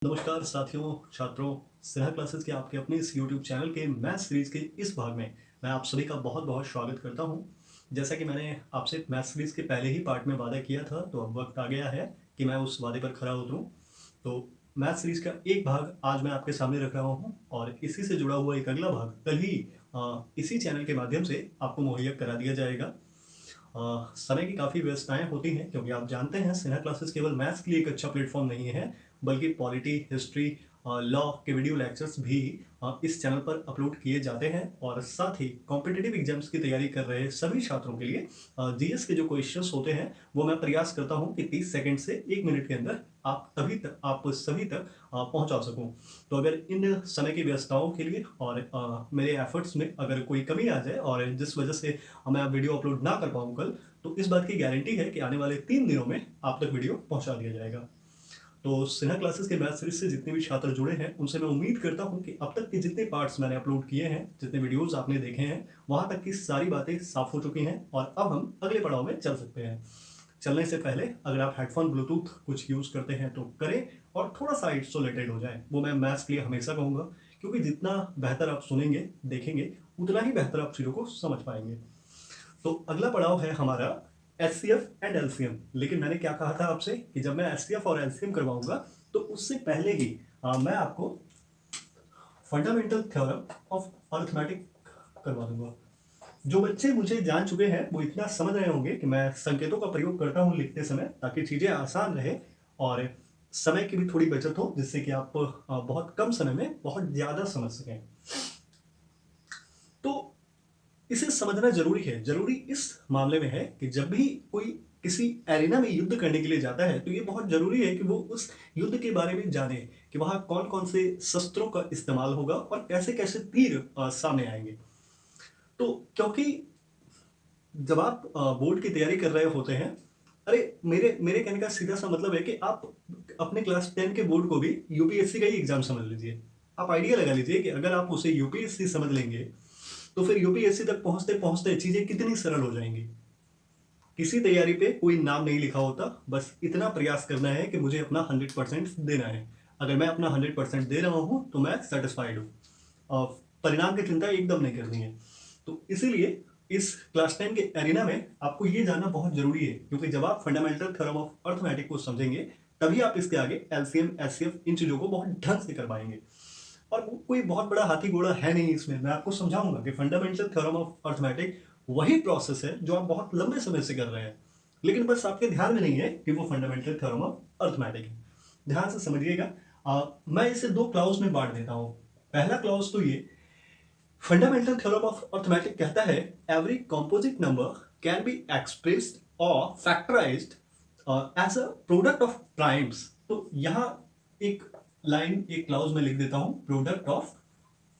नमस्कार साथियों, छात्रों। स्नेहा क्लासेस के आपके अपने इस यूट्यूब चैनल के मैथ सीरीज के इस भाग में मैं आप सभी का बहुत बहुत स्वागत करता हूं। जैसा कि मैंने आपसे मैथ सीरीज के पहले ही पार्ट में वादा किया था, तो अब वक्त आ गया है कि मैं उस वादे पर खरा उतरूं। तो मैथ सीरीज का एक भाग आज मैं आपके सामने रख रहा हूं और इसी से जुड़ा हुआ एक अगला भाग कल ही इसी चैनल के माध्यम से आपको मुहैया करा दिया जाएगा। समय की काफ़ी व्यस्तताएं होती हैं, क्योंकि आप जानते हैं स्नेहा क्लासेस केवल मैथ्स के लिए एक अच्छा प्लेटफॉर्म नहीं है, बल्कि पॉलिटी, हिस्ट्री, लॉ के वीडियो लेक्चर्स भी इस चैनल पर अपलोड किए जाते हैं। और साथ ही कॉम्पिटिटिव एग्जाम्स की तैयारी कर रहे सभी छात्रों के लिए जीएस के जो क्वेश्चंस होते हैं वो मैं प्रयास करता हूं कि 30 सेकंड से 1 मिनट के अंदर आप सभी तक पहुंचा सकूं। तो अगर इन समय की व्यस्तताओं के लिए और मेरे एफर्ट्स में अगर कोई कमी आ जाए और जिस वजह से मैं वीडियो अपलोड ना कर पाऊँ कल, तो इस बात की गारंटी है कि आने वाले 3 दिनों में आप तक वीडियो पहुंचा दिया जाएगा। तो स्नेहा क्लासेस के मैथ सीरीज से जितने भी छात्र जुड़े हैं, उनसे मैं उम्मीद करता हूं कि अब तक के जितने पार्ट्स मैंने अपलोड किए हैं, जितने वीडियोस आपने देखे हैं, वहां तक की सारी बातें साफ हो चुकी हैं और अब हम अगले पड़ाव में चल सकते हैं। चलने से पहले अगर आप हेडफोन, ब्लूटूथ कुछ यूज़ करते हैं तो करें और थोड़ा सा आइसोलेटेड हो जाए। वो मैं मैथ्स के लिए हमेशा कहूँगा, क्योंकि जितना बेहतर आप सुनेंगे, देखेंगे, उतना ही बेहतर आप चीज़ों को समझ पाएंगे। तो अगला पड़ाव है हमारा एचसीएफ एंड एलसीएम। लेकिन मैंने क्या कहा था आपसे कि जब मैं एचसीएफ और एलसीएम करवाऊंगा तो उससे पहले ही मैं आपको फंडामेंटल थ्योरम ऑफ अर्थमेटिक करवा दूंगा। जो बच्चे मुझे जान चुके हैं वो इतना समझ रहे होंगे कि मैं संकेतों का प्रयोग करता हूं लिखते समय, ताकि चीज़ें आसान रहे और समय की भी थोड़ी बचत हो, जिससे कि आप बहुत कम समय में बहुत ज़्यादा समझ सकें। तो इसे समझना जरूरी है। जरूरी इस मामले में है कि जब भी कोई किसी एरिना में युद्ध करने के लिए जाता है, तो ये बहुत जरूरी है कि वो उस युद्ध के बारे में जाने कि वहां कौन कौन से शस्त्रों का इस्तेमाल होगा और कैसे कैसे तीर सामने आएंगे। तो क्योंकि जब आप बोर्ड की तैयारी कर रहे होते हैं, अरे मेरे मेरे कहने का सीधा सा मतलब है कि आप अपने क्लास 10 के बोर्ड को भी यूपीएससी का ही एग्जाम समझ लीजिए। आप आइडिया लगा लीजिए कि अगर आप उसे यूपीएससी समझ लेंगे, तो फिर यूपीएससी तक पहुंचते पहुंचते चीजें कितनी सरल हो जाएंगी। किसी तैयारी पे कोई नाम नहीं लिखा होता, बस इतना प्रयास करना है कि मुझे अपना 100% देना है। अगर मैं अपना 100% दे रहा हूं तो मैं सेटिस्फाइड हूं और परिणाम की चिंता एकदम नहीं करनी है। तो इसीलिए इस क्लास 10 के एरिना में आपको ये जानना बहुत जरूरी है, क्योंकि जब आप फंडामेंटल थ्योरम ऑफ अर्थमेटिक को समझेंगे, तभी आप इसके आगे एलसीएम, एचसीएफ इन चीजों को बहुत ढंग से कर पाएंगे। और कोई बहुत बड़ा हाथी घोड़ा है नहीं इसमें। मैं आपको समझाऊंगा कि फंडामेंटल थ्योरम ऑफ अर्थमेटिक वही प्रोसेस है जो आप बहुत लंबे समय से कर रहे हैं, लेकिन बस आपके ध्यान में नहीं है कि वो फंडामेंटल थ्योरम ऑफ अर्थमेटिक है। ध्यान से समझिएगा। मैं इसे दो क्लाउज में बांट देता हूं। पहला क्लाउज तो ये, फंडामेंटल थ्योरम ऑफ अर्थमेटिक कहता है every composite number can be expressed और factorised as a product of primes. तो यहां एक लाइन, एक क्लाउज में लिख देता हूं, प्रोडक्ट ऑफ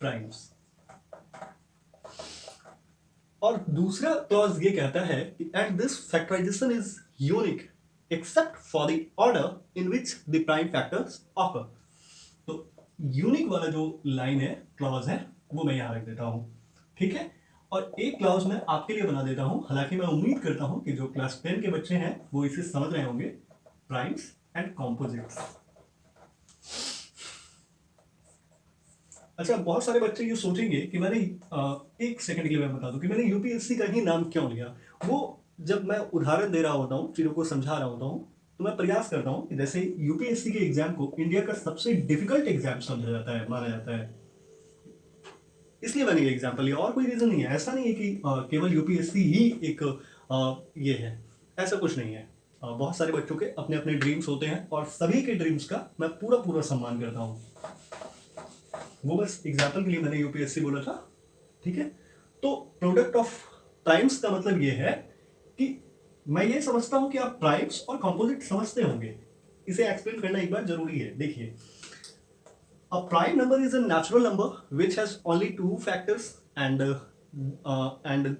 प्राइम्स। और दूसरा क्लॉज ये कहता है कि and this factorisation is unique except for the order in which the prime factors occur. तो यूनिक वाला जो लाइन है, क्लॉज है, वो मैं यहां रख देता हूं। ठीक है। और एक क्लॉज मैं आपके लिए बना देता हूं, हालांकि मैं उम्मीद करता हूं कि जो क्लास 10 के बच्चे हैं वो इसे समझ रहे होंगे। Primes and composites. अच्छा, बहुत सारे बच्चे ये सोचेंगे कि मैंने एक सेकंड के लिए मैं बता दूं कि मैंने यूपीएससी का ही नाम क्यों लिया। वो जब मैं उदाहरण दे रहा होता हूँ, चीज़ों को समझा रहा होता हूँ, तो मैं प्रयास करता हूँ कि जैसे यूपीएससी के एग्जाम को इंडिया का सबसे डिफिकल्ट एग्जाम समझा जाता है, माना जाता है, इसलिए मैंने ये एग्जाम्पल लिया। और कोई रीजन नहीं है। ऐसा नहीं है कि केवल यूपीएससी ही एक ये है, ऐसा कुछ नहीं है। बहुत सारे बच्चों के अपने अपने ड्रीम्स होते हैं और सभी के ड्रीम्स का मैं पूरा पूरा सम्मान करता हूँ। वो बस एग्जाम्पल के लिए मैंने यूपीएससी बोला था। ठीक है। तो प्रोडक्ट ऑफ प्राइम्स का मतलब ये है कि मैं ये समझता हूं कि आप प्राइम्स और कंपोजिट समझते होंगे। इसे एक्सप्लेन करना एक बार जरूरी है। देखिए, a prime number is a natural number which has only two factors and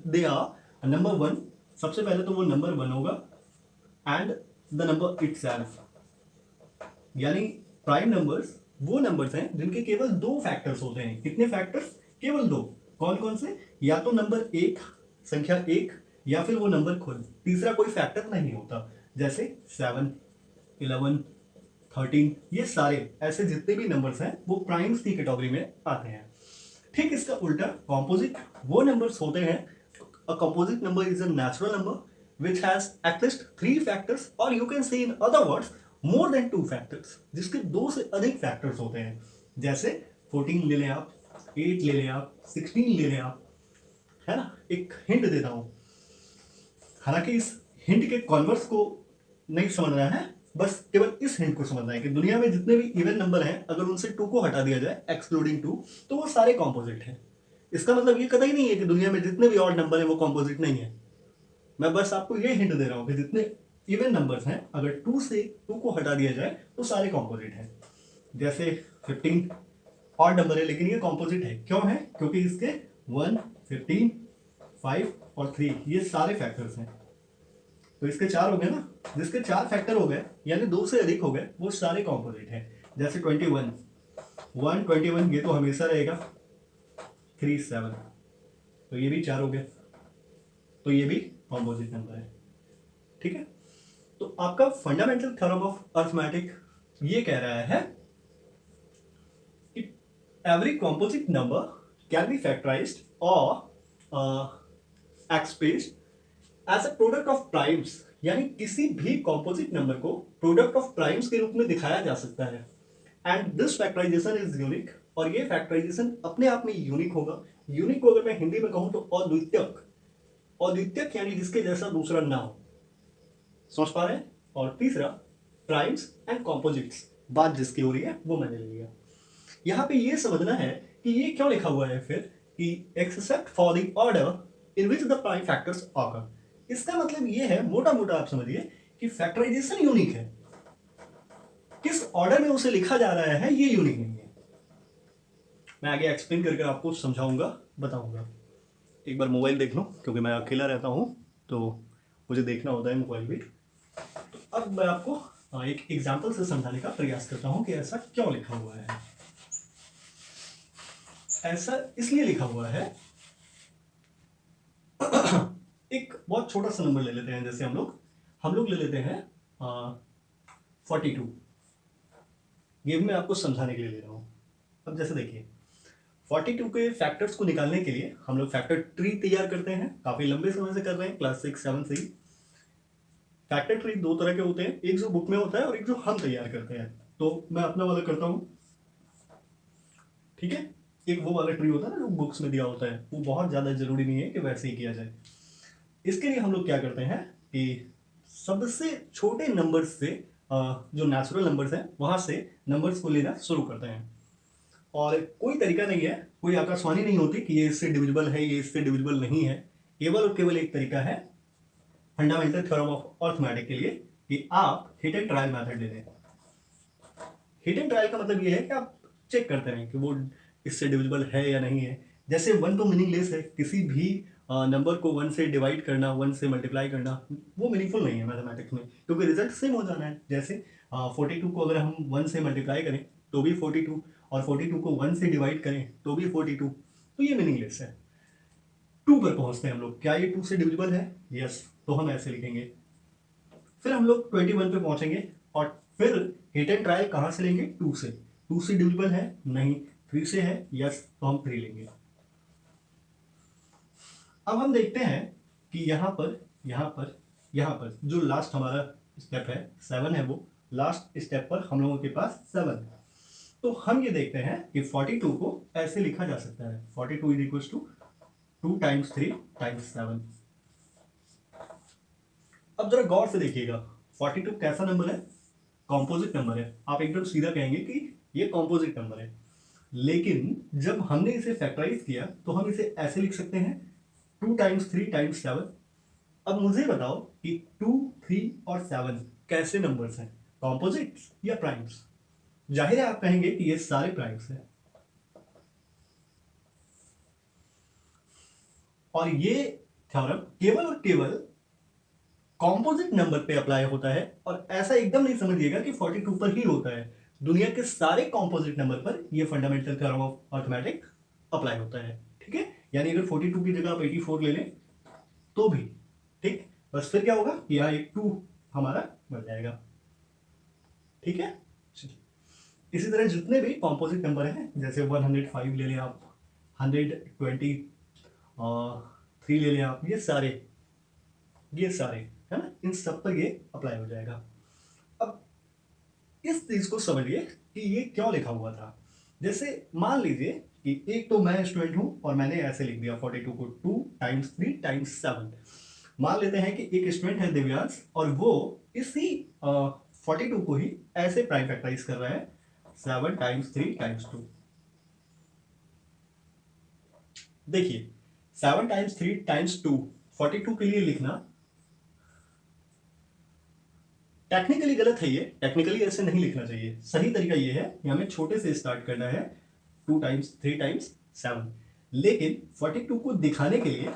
they are number one. सबसे पहले तो वो नंबर वन होगा एंड द नंबर इटसेल्फ। यानी प्राइम नंबर्स वो नंबर्स हैं जिनके केवल दो फैक्टर्स होते हैं। कितने फैक्टर्स? केवल दो। कौन कौन से? या तो नंबर एक, संख्या एक, या फिर वो नंबर खुद। तीसरा कोई फैक्टर नहीं होता, जैसे 7, 11, 13, ये सारे ऐसे जितने भी नंबर्स हैं वो प्राइम्स की कैटेगरी में आते हैं। ठीक इसका उल्टा कॉम्पोजिट वो नंबर्स होते हैं, a composite number is a natural number which has at least 3 factors और you can say in other words more than 2 factors, जिसके 2 से अधिक फैक्टर्स होते हैं। जैसे 14 ले लें आप, 8 ले लें आप, 16 ले लें आप, है ना। एक हिंट देता हूं, हालांकि इस हिंट के कॉन्वर्स को नहीं समझना है, बस केवल इस हिंट को समझना है कि दुनिया में जितने भी इवन नंबर हैं अगर उनसे 2 को हटा दिया जाए एक्सक्लूडिंग 2 तो वो सारे कॉम्पोजिट हैं। इसका मतलब ये कतई नहीं है कि दुनिया में जितने भी ऑड नंबर हैं वो कॉम्पोजिट नहीं है। मैं बस आपको ये हिंट दे रहा हूं कि जितने इवन नंबर्स हैं अगर 2 से 2 को हटा दिया जाए तो सारे कॉम्पोजिट हैं। जैसे 15 ऑड नंबर है लेकिन ये कॉम्पोजिट है, क्यों है? क्योंकि इसके 1, 15, 5 और 3 ये सारे फैक्टर्स हैं। तो इसके 4 हो गए ना, जिसके 4 फैक्टर हो गए यानी 2 से अधिक हो गए वो सारे कॉम्पोजिट हैं। जैसे 21, 121 ये तो हमेशा रहेगा, 3, 7 तो ये भी 4 हो गए, तो ये भी कॉम्पोजिट नंबर है। ठीक है, तो आपका फंडामेंटल थ्योरम ऑफ अर्थमेटिक ये कह रहा है कि every composite number can be factorised और expressed as a product of primes, यानी किसी भी कॉम्पोजिट नंबर को प्रोडक्ट ऑफ प्राइम्स के रूप में दिखाया जा सकता है। And this factorisation is unique, और ये फैक्टराइजेशन अपने आप में यूनिक होगा। यूनिक को अगर मैं हिंदी में कहूं तो अद्वितीयक, अद्वितीयक यानी जिसके जैसा दूसरा ना हो, समझ पा रहे हैं। और तीसरा प्राइम्स एंड कॉम्पोजिट्स, बात जिसकी हो रही है वो मैंने ले लिया। यहां पे ये समझना है कि ये क्यों लिखा हुआ है फिर कि accept for the order in which the prime factors occur. इसका मतलब ये है, मोटा मोटा आप समझिए कि फैक्टराइजेशन यूनिक है, किस ऑर्डर में उसे लिखा जा रहा है ये यूनिक नहीं है। मैं आगे एक्सप्लेन करके आपको समझाऊंगा, बताऊंगा। एक बार मोबाइल देख लो, क्योंकि मैं अकेला रहता हूं तो मुझे देखना होता है मोबाइल भी। तो अब मैं आपको एक एग्जाम्पल से समझाने का प्रयास करता हूं कि ऐसा क्यों लिखा हुआ है। ऐसा इसलिए लिखा हुआ है एक बहुत छोटा सा नंबर ले लेते हैं, जैसे हम लोग ले लेते हैं 42। ये मैं आपको समझाने के लिए ले रहा हूं। अब जैसे देखिए 42 के फैक्टर्स को निकालने के लिए हम लोग फैक्टर ट्री तैयार करते हैं, काफी लंबे समय से कर रहे हैं, क्लास 6, 7 से ही। फैक्टर ट्री 2 तरह के होते हैं, एक जो बुक में होता है और एक जो हम तैयार करते हैं। तो मैं अपना वाला करता हूं, ठीक है। एक वो वाला ट्री होता है ना जो बुक्स में दिया होता है, वो बहुत ज्यादा जरूरी नहीं है कि वैसे ही किया जाए। इसके लिए हम लोग क्या करते हैं कि सबसे छोटे नंबर से जो नेचुरल नंबर्स हैं वहां से नंबर्स को लेना शुरू करते हैं। और कोई तरीका नहीं है, कोई आकाशवाणी नहीं होती कि ये इससे डिविजिबल है, ये इससे डिविजिबल नहीं है। केवल और केवल एक तरीका है फंडामेंटल थ्योरम ऑफ अर्थमेटिक के लिए कि आप हिट एंड ट्रायल मेथड ले लें। हिट एंड ट्रायल का मतलब ये है कि आप चेक करते रहें कि वो इससे डिविजिबल है या नहीं है। जैसे 1 तो मीनिंगलेस है, किसी भी नंबर को 1 से डिवाइड करना, 1 से मल्टीप्लाई करना वो मीनिंगफुल नहीं है मैथमेटिक्स में, क्योंकि रिजल्ट सेम हो जाना है। जैसे 42 को अगर हम 1 से मल्टीप्लाई करें तो भी 42, और 42 को 1 से डिवाइड करें तो भी 42, तो ये मीनिंगलेस है। 2 पर पहुंचते हैं हम लोग, क्या ये 2 से डिविजिबल है? यस, तो हम ऐसे लिखेंगे। फिर हम लोग 21 पे पहुंचेंगे और फिर हिट एंड ट्रायल कहां से लेंगे? 2 से। 2 से डिविजिबल है? नहीं। 3 से है? यस, तो हम 3 लेंगे। अब हम देखते हैं कि यहां पर जो लास्ट हमारा स्टेप है 7 है, वो लास्ट स्टेप पर हम लोगों के पास 7 है। तो हम ये देखते हैं कि 42 को ऐसे लिखा जा सकता है, 42 is equal to 2 times 3 times 7। अब जरा गौर से देखिएगा 42 कैसा नंबर है? कॉम्पोजिट नंबर है। आप एकदम सीधा कहेंगे कि ये कॉम्पोजिट नंबर है, लेकिन जब हमने इसे फैक्टराइज किया तो हम इसे ऐसे लिख सकते हैं 2 टाइम्स 3 टाइम्स 7। अब मुझे बताओ कि 2, 3 और 7 कैसे नंबर्स हैं, कॉम्पोजिट्स या प्राइम्स? जाहिर है आप कहेंगे कि ये सारे प्राइम्स हैं, और ये थ्योरम केवल और केवल कॉम्पोजिट नंबर पे अप्लाई होता है। और ऐसा एकदम नहीं समझिएगा कि 42 पर ही होता है, दुनिया के सारे कॉम्पोजिट नंबर पर ये fundamental theorem of arithmetic apply होता है। ठीक है, यानी अगर 42 की जगह आप 84 ले लें तो भी ठीक, बस फिर क्या होगा कि यहाँ एक 2 हमारा बढ़ जाएगा। ठीक है, इसी तरह जितने भी कॉम्पोजिट नंबर हैं, जैसे 105 ले लें आप, 123 ले लें आप, ये सारे है ना, इन सब पर ये अप्लाई हो जाएगा। अब इस चीज को समझिए कि ये क्यों लिखा हुआ था। जैसे मान लीजिए कि एक तो मैं स्टूडेंट हूं और मैंने ऐसे लिख दिया 42 को 2 टाइम्स 3 टाइम्स 7। मान लेते हैं कि एक स्टूडेंट है दिव्यांश और वो इसी 42 को ही ऐसे प्राइम फैक्टराइज कर रहा है 7 टाइम्स 3 टाइम्स 2। देखिए 7 टाइम्स 3 टाइम्स 2 42 के लिए लिखना टेक्निकली गलत है। ये टेक्निकली ऐसे नहीं लिखना चाहिए। सही तरीका ये है कि हमें छोटे से स्टार्ट करना है 2 टाइम्स 3 टाइम्स 7। लेकिन 42 को दिखाने के लिए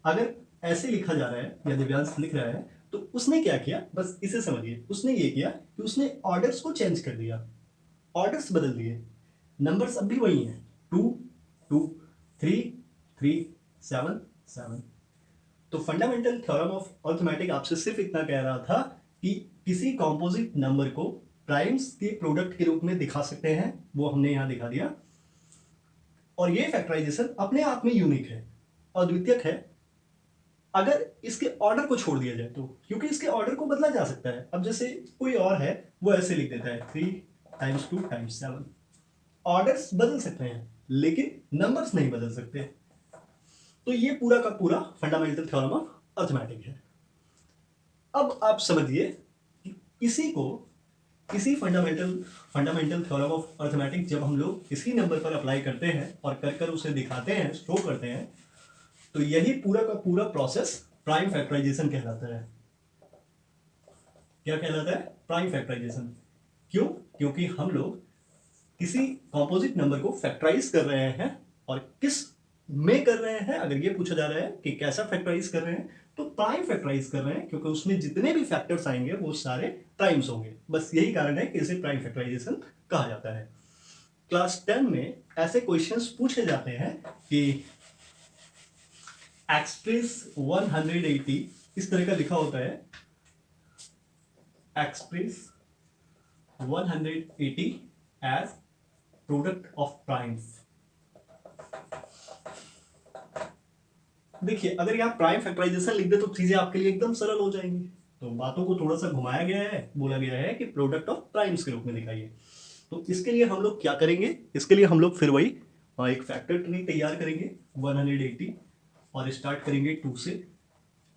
अगर ऐसे लिखा जा रहा है या दिव्यांश लिख रहा है तो उसने क्या किया, बस इसे समझिए। उसने ये किया कि उसने ऑर्डर्स को चेंज कर दिया, ऑर्डर्स बदल दिए, नंबर्स अब भी वही हैं 2 2 3 3 7 7। तो फंडामेंटल थ्योरम ऑफ अर्थमेटिक आपसे सिर्फ इतना कह रहा था कि किसी कॉम्पोजिट नंबर को प्राइम्स के प्रोडक्ट के रूप में दिखा सकते हैं, वो हमने यहां दिखा दिया। और ये फैक्टराइजेशन अपने आप में यूनिक है, अद्वितीय है, अगर इसके ऑर्डर को छोड़ दिया जाए तो, क्योंकि इसके ऑर्डर को बदला जा सकता है। अब जैसे कोई और है वो ऐसे लिख देता है 3 टाइम्स 2 टाइम्स 7, ऑर्डर्स बदल सकते हैं लेकिन नंबर्स नहीं बदल सकते। तो ये पूरा का पूरा फंडामेंटल थ्योरम ऑफ अर्थमेटिक है। अब आप समझिए कि इसी फंडामेंटल थ्योरम ऑफ अर्थमेटिक जब हम लोग इसी नंबर पर अप्लाई करते हैं और कर उसे दिखाते हैं, शो करते हैं, तो यही पूरा का पूरा प्रोसेस प्राइम फैक्टराइजेशन कहलाता है। क्या कहलाता है? Prime factorisation. क्यों? क्योंकि हम लोग किसी कॉम्पोजिट नंबर को फैक्टराइज कर रहे हैं, और किस में कर रहे हैं, अगर ये पूछा जा रहा है कि कैसा फैक्टराइज कर रहे हैं, तो प्राइम फैक्टराइज कर रहे हैं, क्योंकि उसमें जितने भी फैक्टर्स आएंगे वो सारे प्राइम्स होंगे। बस यही कारण है कि इसे प्राइम फैक्टराइजेशन कहा जाता है। क्लास 10 में ऐसे क्वेश्चंस पूछे जाते हैं कि एक्सप्रेस 180, इस तरह का लिखा होता है, express 180 as product of primes. देखिए अगर यहाँ प्राइम फैक्टराइजेशन लिख दे तो चीजें आपके लिए एकदम सरल हो जाएंगी। तो बातों को थोड़ा सा घुमाया गया है, बोला गया है कि प्रोडक्ट ऑफ प्राइम्स के रूप में दिखाइए। तो इसके लिए हम लोग क्या करेंगे, इसके लिए हम लोग फिर वही एक फैक्टर ट्री तैयार करेंगे 180 और स्टार्ट करेंगे 2 से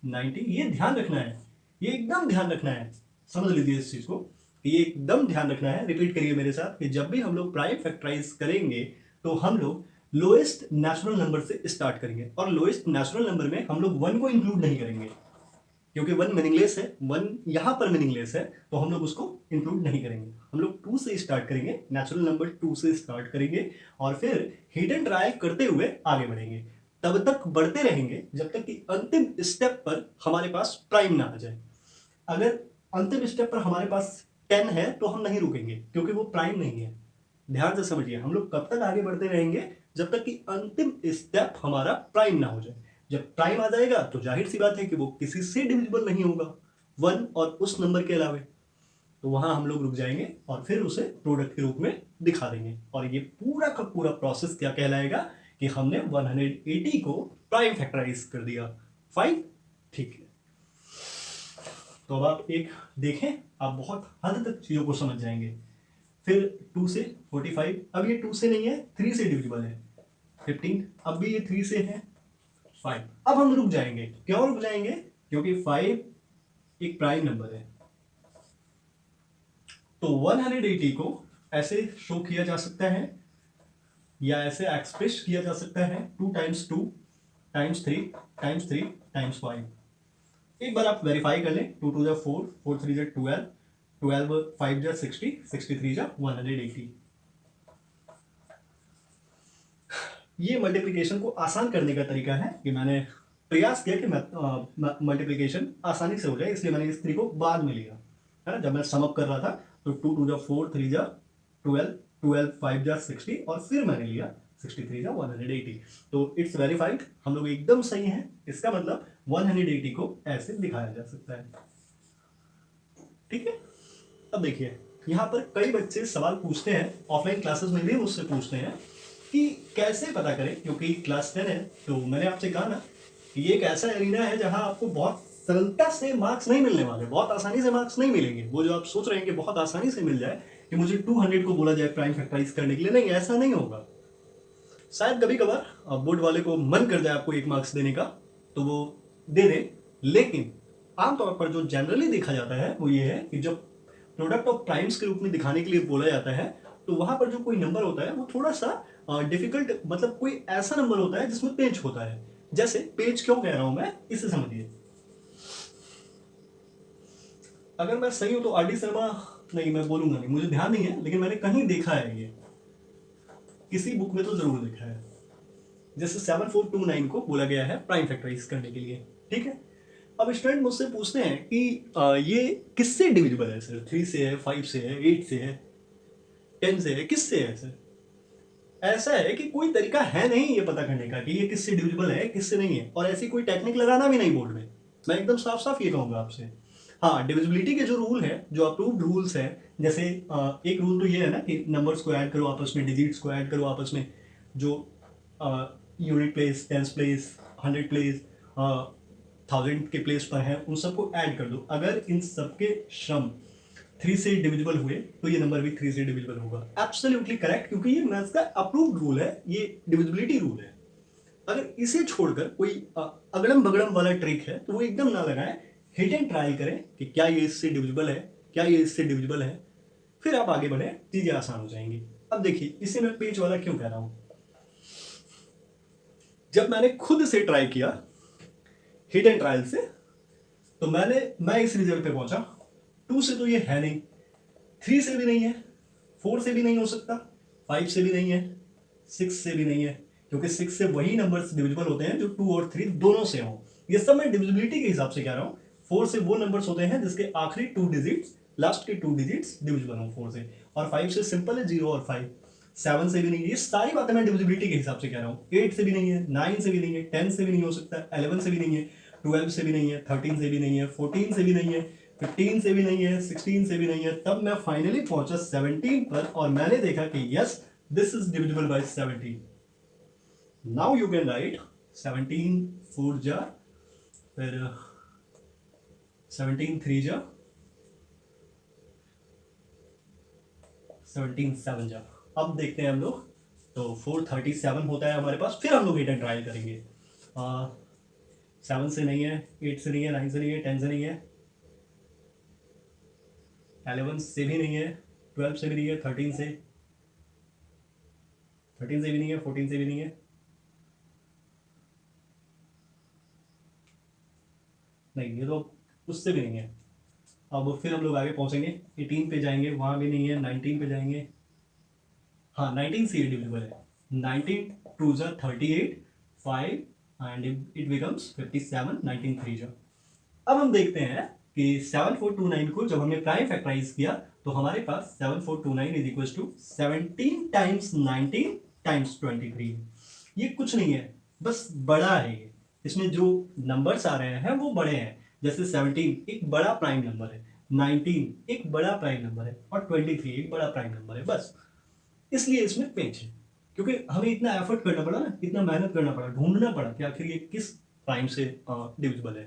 90। ये ध्यान रखना है, ये एकदम ध्यान रखना है, समझ लीजिए इस चीज को, ये एकदम ध्यान रखना है। रिपीट करिए मेरे साथ कि जब भी हम लोग प्राइम फैक्टराइज करेंगे तो हम लोग लोएस्ट नेचुरल नंबर से स्टार्ट करेंगे, और लोएस्ट नेचुरल नंबर में हम लोग 1 को इंक्लूड नहीं करेंगे, क्योंकि 1 मीनिंगलेस है, 1 यहां पर मीनिंगलेस है, तो हम लोग उसको इंक्लूड नहीं करेंगे। हम लोग 2 से स्टार्ट करेंगे, नेचुरल नंबर 2 से स्टार्ट करेंगे, और फिर हिडन ट्रायल करते हुए आगे बढ़ेंगे। तब तक बढ़ते रहेंगे जब तक कि अंतिम स्टेप पर हमारे पास प्राइम ना आ जाए। अगर अंतिम स्टेप पर हमारे पास 10 है तो हम नहीं रुकेंगे, क्योंकि वो प्राइम नहीं है। ध्यान से समझिए, हम लोग कब तक आगे बढ़ते रहेंगे, जब तक कि अंतिम स्टेप हमारा प्राइम ना हो जाए। जब प्राइम आ जाएगा तो जाहिर सी बात है कि वो किसी से डिविजिबल नहीं होगा 1 और उस नंबर के अलावे, तो वहां हम लोग रुक जाएंगे और फिर उसे प्रोडक्ट के रूप में दिखा देंगे। और ये पूरा का पूरा प्रोसेस क्या कहलाएगा कि हमने 180 को प्राइम फैक्टराइज कर दिया। फाइन, ठीक है। तो अब आप एक देखें, आप बहुत हद तक चीजों को समझ जाएंगे। फिर 2 से 45, अब ये 2 से नहीं है, 3 से डिविजिबल है। 15, अब भी ये 3 से है। 5, अब हम रुक जाएंगे। क्यों रुक जाएंगे? क्योंकि 5 एक प्राइम नंबर है। तो 180 को ऐसे शो किया जा सकता है, या ऐसे एक्सप्रेस किया जा सकता है 2 टाइम्स 2 टाइम्स 3 टाइम्स 3 टाइम्स 5। एक बार आप वेरीफाई कर लें, 2 2 जा 4, 4 3 जा 12, 12 5 जा 60, 63 जा 180। ये मल्टीप्लिकेशन को आसान करने का तरीका है कि मैंने प्रयास किया कि मल्टीप्लिकेशन आसानी से हो जाए, इसलिए मैंने इस 3 को बाद में लिया, है ना। जब मैं समअप कर रहा था तो 2 2 जा 4, 3 जा 12, 12 5 जा 60, और फिर मैंने लिया 63 जा 180। तो इट्स वेरीफाइड, हम लोग एकदम सही हैं। इसका मतलब 180 को ऐसे दिखाया जा सकता है, ठीक है। अब देखिए यहाँ पर कई बच्चे सवाल पूछते हैं, ऑफलाइन क्लासेस में भी मुझसे पूछते हैं कि कैसे पता करें, क्योंकि क्लास 10 है। तो मैंने आपसे कहा ना कि ये एक ऐसा एरिना है जहाँ आपको बहुत सरलता से मार्क्स नहीं मिलने वाले, बहुत आसानी से मार्क्स नहीं मिलेंगे। वो जो आप सोच रहे हैं कि बहुत आसानी से मिल जाए, कि मुझे 200 को बोला जाए प्राइम फैक्टराइज करने के लिए, नहीं, ऐसा नहीं होगा। शायद कभी कभार बोर्ड वाले को मन कर जाए आपको 1 मार्क्स देने का, तो वो दे दे, लेकिन आमतौर पर जो जनरली देखा जाता है वो ये है कि जब प्रोडक्ट ऑफ प्राइम्स के रूप में दिखाने के लिए बोला जाता है, तो वहां पर जो कोई नंबर होता है वो थोड़ा सा डिफिकल्ट, मतलब कोई ऐसा नंबर होता है जिसमें पेज होता है। जैसे पेज क्यों कह रहा हूं मैं, इसे समझिए। अगर मैं सही हूं तो आर डी शर्मा, नहीं मैं बोलूंगा नहीं, मुझे ध्यान नहीं है, लेकिन मैंने कहीं देखा है, ये किसी बुक में तो जरूर देखा है। जैसे 7429 को बोला गया है प्राइम फैक्टराइज करने के लिए, ठीक है। अब स्टूडेंट मुझसे पूछते हैं कि ये किससे डिविजिबल है सर, 3 से है, 5 से है, 8 से है, 10 से है, किससे है सर? ऐसा है कि कोई तरीका है नहीं ये पता करने का कि ये किससे डिविजिबल है, किससे नहीं है, और ऐसी कोई टेक्निक लगाना भी नहीं बोर्ड में। मैं एकदम साफ साफ ये कहूंगा आपसे। हाँ, डिविजिबिलिटी के जो रूल है, जो अप्रूव्ड रूल्स है, जैसे एक रूल तो ये है ना कि नंबर्स को ऐड करो आपस में, डिजिट्स को ऐड करो आपस में, जो unit place, tens place, 100 place, 1000 के प्लेस पर है, उन सबको ऐड कर दो। अगर इन सबके श्रम 3 से डिविजिबल हुए तो ये नंबर भी 3 से डिविजिबल होगा। एब्सोल्युटली करेक्ट, क्योंकि ये मैथ्स का अप्रूव्ड रूल है, ये डिविजिबिलिटी रूल है। अगर इसे छोड़कर कोई अगड़म बगड़म वाला ट्रिक है तो वो एकदम ना लगाएं, हिट एंड ट्रायल करें कि क्या ये इससे डिविजिबल है, क्या ये इससे डिविजिबल है, फिर आप आगे बढ़े, चीजें आसान हो जाएंगी। अब देखिए, इसे मैं पेज वाला क्यों कह रहा हूं। जब मैंने खुद से ट्राई किया हिट एंड ट्रायल से, तो मैं इस रिजल्ट पे पहुंचा। 2 से तो ये है नहीं, 3 से भी नहीं है, 4 से भी नहीं हो सकता, 5 से भी नहीं है, 6 से भी नहीं है, क्योंकि 6 से वही नंबर्स डिविजिबल होते हैं जो 2 और 3 दोनों से हों। ये सब मैं डिविजिबिलिटी के हिसाब से कह रहा हूँ। 4 से वो नंबर्स होते हैं जिसके आखिरी 2 डिजिट्स, लास्ट के 2 डिजिट्स डिविजिबल हों 4 से, और 5 से सिंपल है 0 और 5। 7 से भी नहीं है। ये सारी बातें मैं डिविजिबिलिटी के हिसाब से कह रहा हूँ। 8 से भी नहीं है, 9 से भी नहीं है, 10 से भी नहीं हो सकता, 11 से भी नहीं है, 12 से भी नहीं है, 13 से भी नहीं है, 14 से भी नहीं है, 15 से भी नहीं है, 16 से भी नहीं है। तब मैं फाइनली पहुंचा 17 पर, और मैंने देखा कि yes, this is divisible by 17। Now you can write 17 4 जा, फिर 17 3 जा, 17 7 जा। अब देखते हैं हम लोग, तो 437 होता है हमारे पास। फिर हम लोग हिट एंड ट्रायल करेंगे। 7 से नहीं है, 8 से नहीं है, 9 से नहीं है, 10 से नहीं है, 11 से भी नहीं है, 12 से भी नहीं है, 13 से भी नहीं है, 14 से भी नहीं है, नहीं, ये तो उससे भी नहीं है। अब फिर हम लोग आगे पहुंचेंगे, 18 पे जाएंगे, वहां भी नहीं है, 19 पे जाएंगे। हाँ, 19 से डिविजिबल है। 19 2 जा 38, 5 एंड इट बिकम्स 57, 19 3 जा। अब हम देखते हैं कि 7429 को जब हमने प्राइम फैक्टराइज किया, तो हमारे पास 7429 is equal to 17 times 19 times 23। ये कुछ नहीं है, बस बड़ा है ये। इसमें जो नंबर्स आ रहे हैं वो बड़े हैं। जैसे 17 एक बड़ा प्राइम नंबर है, 19 एक बड़ा प्राइम नंबर है, और 23 एक बड़ा प्राइम नंबर है। बस इसलिए इसमें पेज है, क्योंकि हमें इतना एफर्ट करना पड़ा ना, इतना मेहनत करना पड़ा, ढूंढना पड़ा कि आखिर ये किस प्राइम से डिविजिबल है।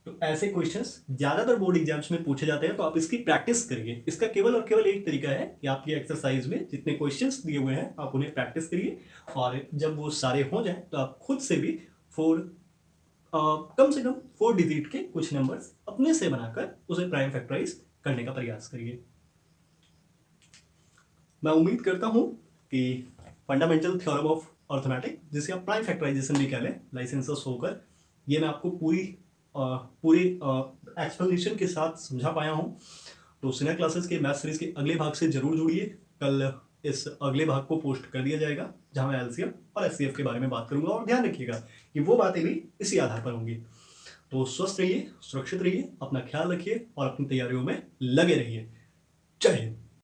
तो ऐसे क्वेश्चंस ज्यादातर बोर्ड एग्जाम्स में पूछे जाते हैं, तो आप इसकी प्रैक्टिस करिए। इसका केवल और केवल एक तरीका है कि आपकी एक्सरसाइज में जितने क्वेश्चंस दिए हुए हैं आप उन्हें प्रैक्टिस करिए, और जब वो सारे हो जाए तो आप खुद से भी कम से कम 4 डिजिट के कुछ नंबर्स अपने से बनाकर उसे प्राइम फैक्टराइज करने का प्रयास करिए। मैं उम्मीद करता हूं कि फंडामेंटल थ्योरम ऑफ अर्थमेटिक, जिसे आप प्राइम फैक्टराइजेशन भी कह लें, लाइसेंसस होकर, ये मैं आपको पूरी एक्सप्लेनेशन के साथ समझा पाया हूं। तो सीनियर क्लासेस के मैथ सीरीज के अगले भाग से जरूर जुड़िए। कल इस अगले भाग को पोस्ट कर दिया जाएगा, जहां मैं एलसीएम और एचसीएफ के बारे में बात करूंगा, और ध्यान रखिएगा कि वो बातें भी इसी आधार पर होंगी। तो स्वस्थ रहिए, सुरक्षित रहिए, अपना ख्याल रखिए, और अपनी तैयारियों में लगे रहिए। जय हिंद।